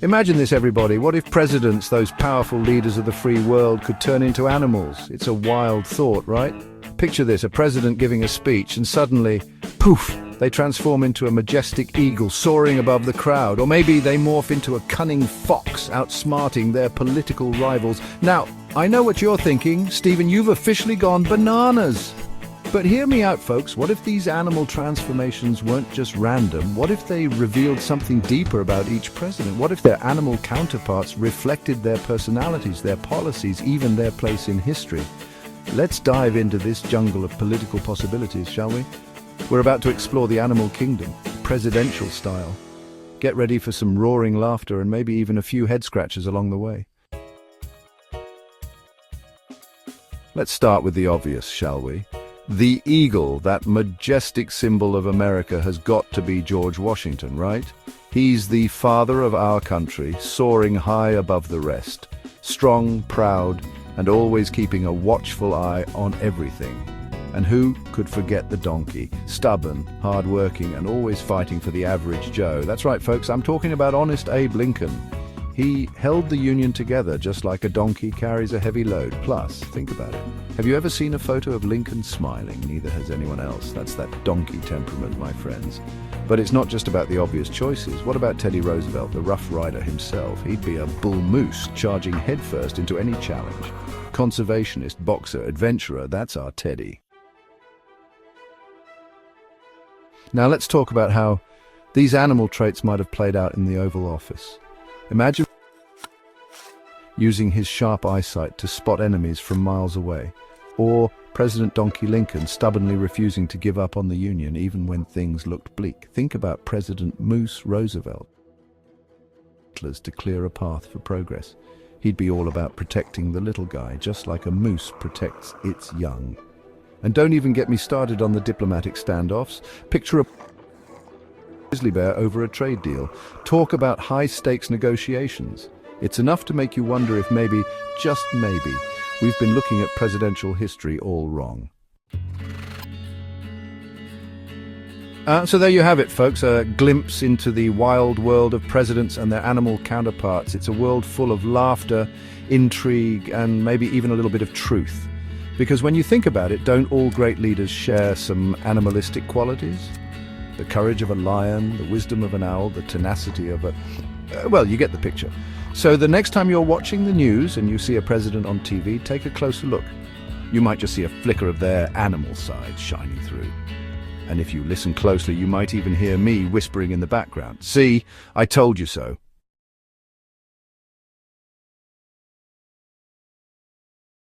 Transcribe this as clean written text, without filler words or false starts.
Imagine this, everybody. What if presidents, those powerful leaders of the free world, could turn into animals? It's a wild thought, right? Picture this, a president giving a speech and suddenly, poof, they transform into a majestic eagle soaring above the crowd. Or maybe they morph into a cunning fox, outsmarting their political rivals. Now, I know what you're thinking. Stephen, you've officially gone bananas. But hear me out, folks. What if these animal transformations weren't just random? What if they revealed something deeper about each president? What if their animal counterparts reflected their personalities, their policies, even their place in history? Let's dive into this jungle of political possibilities, shall we? We're about to explore the animal kingdom, presidential style. Get ready for some roaring laughter and maybe even a few head scratches along the way. Let's start with the obvious, shall we? The eagle, that majestic symbol of America, has got to be George Washington, right? He's the father of our country, soaring high above the rest, strong, proud, and always keeping a watchful eye on everything. And who could forget the donkey? Stubborn, hard-working, and always fighting for the average Joe. That's right, folks, I'm talking about honest Abe Lincoln. He held the Union together just like a donkey carries a heavy load. Plus, think about it. Have you ever seen a photo of Lincoln smiling? Neither has anyone else. That's that donkey temperament, my friends. But it's not just about the obvious choices. What about Teddy Roosevelt, the Rough Rider himself? He'd be a bull moose, charging headfirst into any challenge. Conservationist, boxer, adventurer, that's our Teddy. Now let's talk about how these animal traits might have played out in the Oval Office. Imagine using his sharp eyesight to spot enemies from miles away, or President Donkey Lincoln stubbornly refusing to give up on the Union even when things looked bleak. Think about President Moose Roosevelt, to clear a path for progress. He'd be all about protecting the little guy, just like a moose protects its young. And don't even get me started on the diplomatic standoffs. Picture a grizzly bear over a trade deal. Talk about high-stakes negotiations. It's enough to make you wonder if maybe, just maybe, we've been looking at presidential history all wrong. So there you have it, folks, a glimpse into the wild world of presidents and their animal counterparts. It's a world full of laughter, intrigue, and maybe even a little bit of truth. Because when you think about it, don't all great leaders share some animalistic qualities? The courage of a lion, the wisdom of an owl, the tenacity of a... well, you get the picture. So the next time you're watching the news and you see a president on TV, take a closer look. You might just see a flicker of their animal side shining through. And if you listen closely, you might even hear me whispering in the background. See, I told you so.